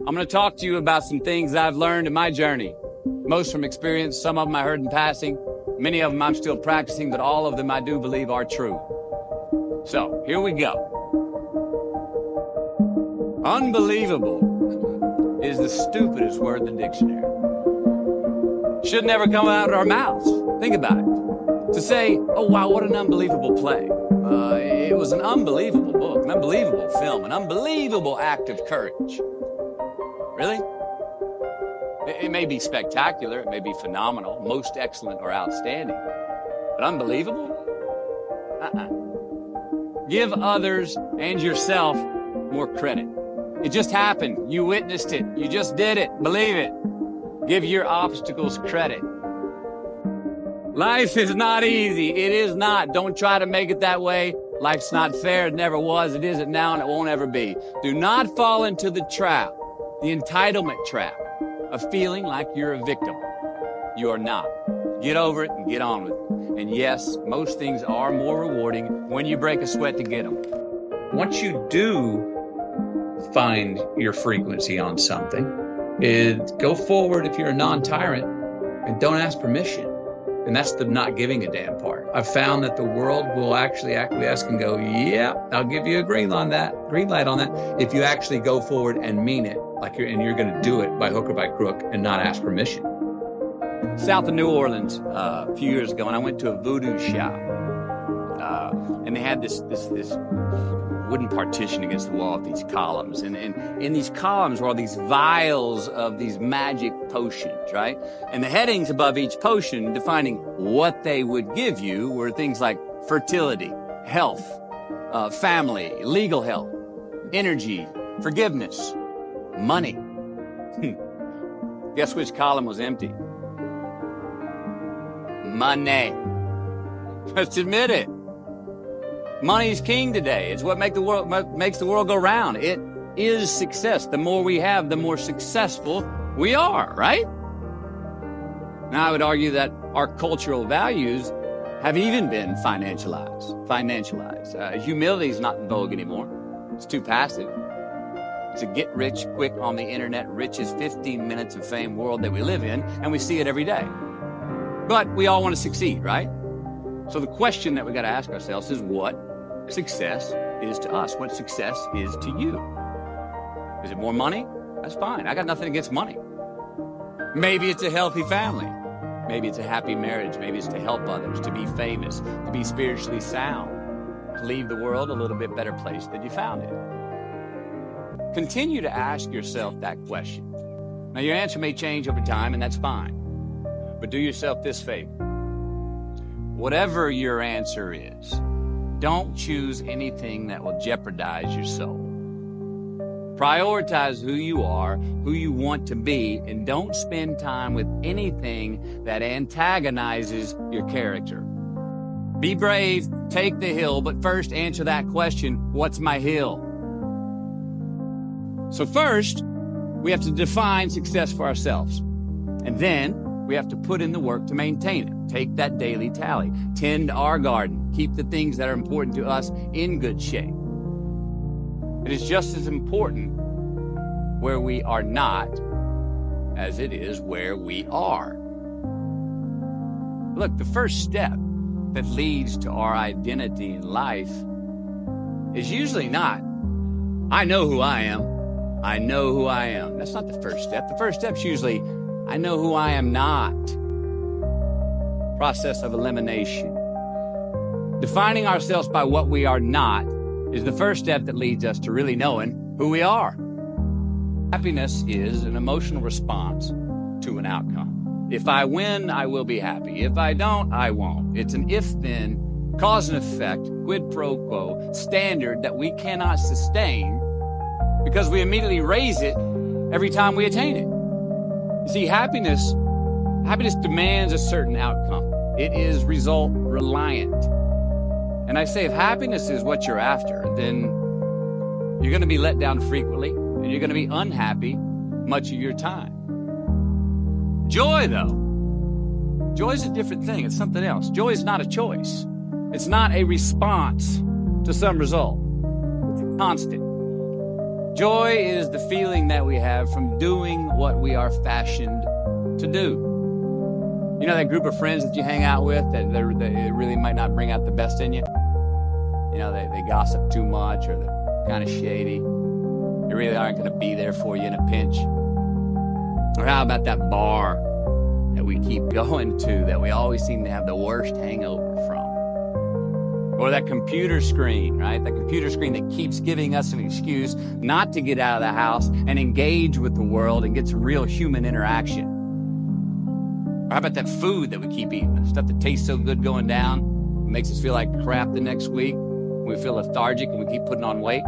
I'm going to talk to you about some things I've learned in my journey. Most from experience, some of them I heard in passing. Many of them I'm still practicing, but all of them I do believe are true. So, here we go. Unbelievable is the stupidest word in the dictionary. Should never come out of our mouths. Think about it. To say, oh wow, what an unbelievable play. It was an unbelievable book, an unbelievable film, an unbelievable act of courage. Really? It may be spectacular, it may be phenomenal, most excellent or outstanding, but unbelievable? Give others and yourself more credit. It just happened. You witnessed it. You just did it. Believe it. Give your obstacles credit. Life is not easy. It is not. Don't try to make it that way. Life's not fair. It never was. It isn't now, and it won't ever be. Do not fall into the trap, the entitlement trap, of feeling like you're a victim. You are not. Get over it and get on with it. And yes, most things are more rewarding when you break a sweat to get them. Once you do find your frequency on something, go forward if you're a non-tyrant and don't ask permission. And that's the not giving a damn part. I've found that the world will actually acquiesce and go, yeah, I'll give you a green light on that, if you actually go forward and mean it, and you're going to do it by hook or by crook and not ask permission. South of New Orleans, a few years ago, and I went to a voodoo shop, and they had this wooden partition against the wall with these columns, and in these columns were all these vials of these magic potions, right? And the headings above each potion defining what they would give you were things like fertility, health, family, legal help, energy, forgiveness, money. Guess which column was empty? Money. Let's admit it. Money's king today. It's what makes the world go round. It is success. The more we have, the more successful we are, right? Now, I would argue that our cultural values have even been financialized. Humility is not in vogue anymore. It's too passive. It's a get rich quick on the internet, rich as 15 minutes of fame world that we live in, and we see it every day. But we all want to succeed, right? So the question that we got to ask ourselves is what success is to us, what success is to you. Is it more money? That's fine. I got nothing against money. Maybe it's a healthy family. Maybe it's a happy marriage. Maybe it's to help others, to be famous, to be spiritually sound, to leave the world a little bit better place than you found it. Continue to ask yourself that question. Now, your answer may change over time, and that's fine. But do yourself this favor. Whatever your answer is, don't choose anything that will jeopardize your soul. Prioritize who you are, who you want to be, and don't spend time with anything that antagonizes your character. Be brave, take the hill, but first answer that question, what's my hill? So first, we have to define success for ourselves. And then we have to put in the work to maintain it. Take that daily tally. Tend our garden. Keep the things that are important to us in good shape. It is just as important where we are not as it is where we are. Look, the first step that leads to our identity in life is usually not, I know who I am. I know who I am. That's not the first step. The first step's usually, I know who I am not. Process of elimination. Defining ourselves by what we are not is the first step that leads us to really knowing who we are. Happiness is an emotional response to an outcome. If I win, I will be happy. If I don't, I won't. It's an if-then, cause and effect, quid pro quo standard that we cannot sustain because we immediately raise it every time we attain it. You see, happiness demands a certain outcome. It is result reliant. And I say, if happiness is what you're after, then you're going to be let down frequently, and you're going to be unhappy much of your time. Joy, though, joy is a different thing. It's something else. Joy is not a choice. It's not a response to some result. It's a constant. Joy is the feeling that we have from doing what we are fashioned to do. You know that group of friends that you hang out with that they really might not bring out the best in you? You know, they gossip too much, or they're kind of shady. They really aren't going to be there for you in a pinch. Or how about that bar that we keep going to that we always seem to have the worst hangover from? Or that computer screen, right? That computer screen that keeps giving us an excuse not to get out of the house and engage with the world and get some real human interaction. Or how about that food that we keep eating? The stuff that tastes so good going down, makes us feel like crap the next week. We feel lethargic and we keep putting on weight.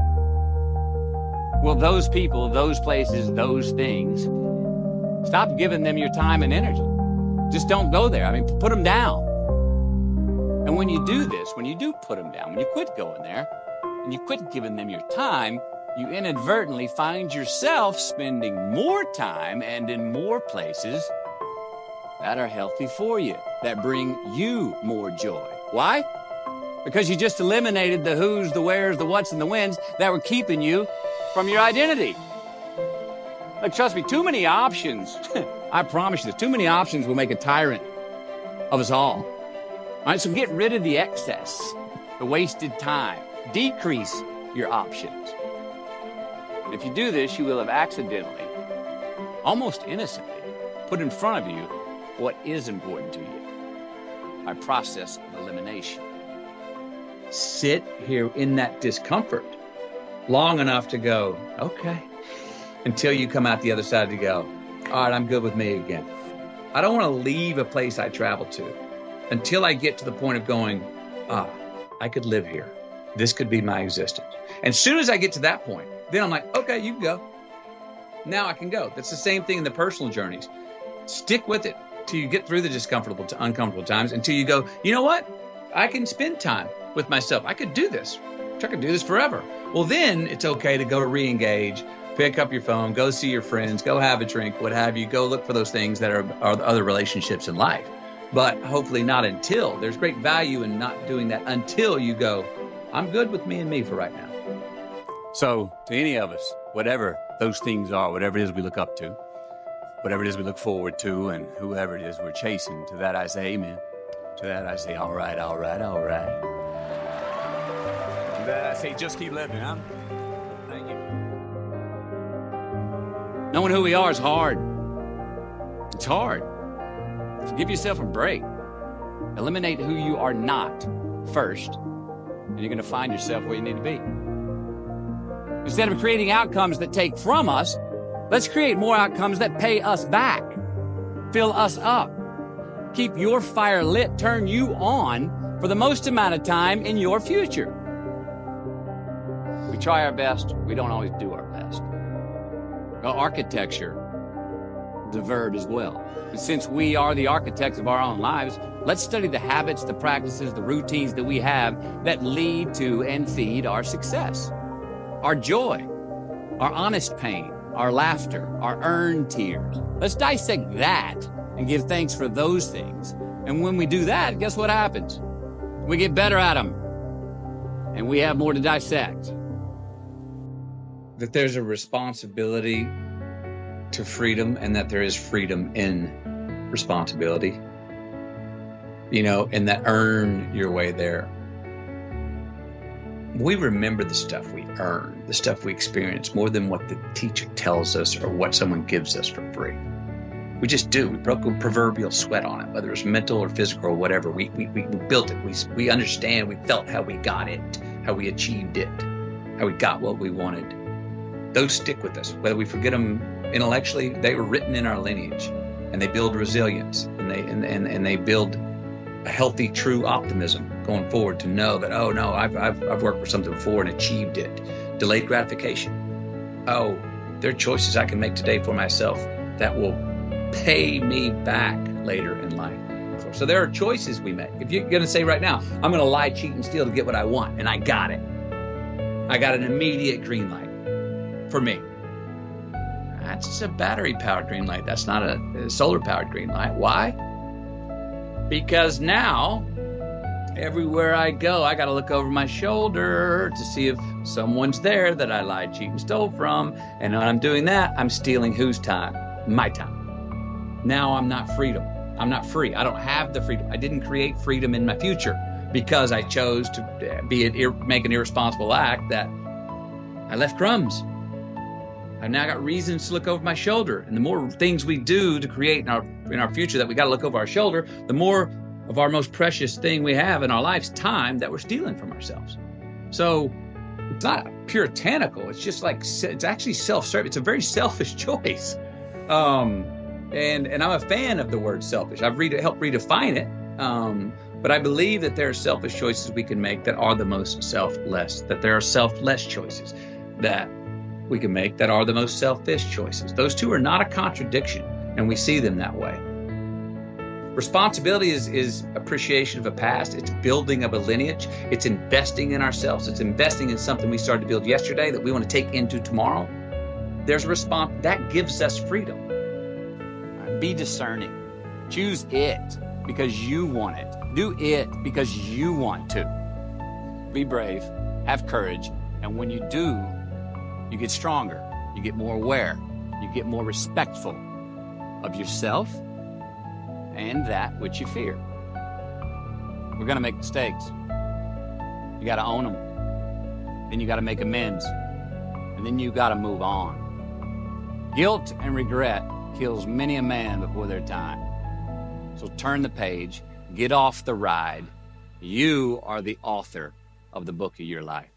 Well, those people, those places, those things, stop giving them your time and energy. Just don't go there. I mean, put them down. And when you do this, when you do put them down, when you quit going there, and you quit giving them your time, you inadvertently find yourself spending more time and in more places that are healthy for you, that bring you more joy. Why? Because you just eliminated the who's, the where's, the what's, and the when's that were keeping you from your identity. Like, trust me, too many options, I promise you this, too many options will make a tyrant of us all. All right, so get rid of the excess, the wasted time. Decrease your options. And if you do this, you will have accidentally, almost innocently, put in front of you what is important to you by process of elimination. Sit here in that discomfort long enough to go, okay, until you come out the other side to go, all right, I'm good with me again. I don't want to leave a place I traveled to until I get to the point of going, I could live here. This could be my existence. And as soon as I get to that point, then I'm like, okay, you can go. Now I can go. That's the same thing in the personal journeys. Stick with it till you get through the discomfortable to uncomfortable times, until you go, you know what? I can spend time with myself. I could do this. I could do this forever. Well, then it's okay to go re-engage, pick up your phone, go see your friends, go have a drink, what have you. Go look for those things that are other relationships in life. But hopefully not until. There's great value in not doing that until you go, I'm good with me and me for right now. So to any of us, whatever those things are, whatever it is we look up to, whatever it is we look forward to, and whoever it is we're chasing, to that I say amen. To that I say, all right, all right, all right. To that I say, just keep living, huh? Thank you. Knowing who we are is hard. It's hard. So give yourself a break. Eliminate who you are not first, and you're going to find yourself where you need to be. Instead of creating outcomes that take from us, let's create more outcomes that pay us back, fill us up, keep your fire lit, turn you on for the most amount of time in your future. We try our best. We don't always do our best. Well, architecture, the verb as well. And since we are the architects of our own lives, let's study the habits, the practices, the routines that we have that lead to and feed our success, our joy, our honest pain, our laughter, our earned tears. Let's dissect that and give thanks for those things. And when we do that, guess what happens? We get better at them, and we have more to dissect. That there's a responsibility to freedom, and that there is freedom in responsibility. You know, and that earn your way there. We remember the stuff we earn, the stuff we experience, more than what the teacher tells us or what someone gives us for free. We just do. We broke a proverbial sweat on it, whether it's mental or physical or whatever. We built it. We understand. We felt how we got it, how we achieved it, how we got what we wanted. Those stick with us. Whether we forget them intellectually, they were written in our lineage, and they build resilience, and they build a healthy, true optimism going forward to know that, oh no, I've worked for something before and achieved it. Delayed gratification. Oh, there are choices I can make today for myself that will pay me back later in life. So there are choices we make. If you're going to say right now, I'm going to lie, cheat, and steal to get what I want, and I got it. I got an immediate green light for me. That's just a battery-powered green light. That's not a solar-powered green light. Why? Because now Everywhere I go, I got to look over my shoulder to see if someone's there that I lied, cheated, and stole from. And when I'm doing that, I'm stealing whose time? My time. Now I'm not freedom. I'm not free. I don't have the freedom. I didn't create freedom in my future because I chose to make an irresponsible act that I left crumbs. I've now got reasons to look over my shoulder. And the more things we do to create in our future that we got to look over our shoulder, the more of our most precious thing we have in our lives, time, that we're stealing from ourselves. So it's not puritanical. It's just like, it's actually self-serving. It's a very selfish choice. And I'm a fan of the word selfish. I've helped redefine it. But I believe that there are selfish choices we can make that are the most selfless, that there are selfless choices that we can make that are the most selfish choices. Those two are not a contradiction, and we see them that way. Responsibility is appreciation of a past. It's building of a lineage. It's investing in ourselves. It's investing in something we started to build yesterday that we want to take into tomorrow. There's a response that gives us freedom. Be discerning. Choose it because you want it. Do it because you want to. Be brave. Have courage. And when you do, you get stronger. You get more aware. You get more respectful of yourself and that which you fear. We're going to make mistakes. You got to own them. Then you got to make amends. And then you got to move on. Guilt and regret kills many a man before their time. So turn the page, get off the ride. You are the author of the book of your life.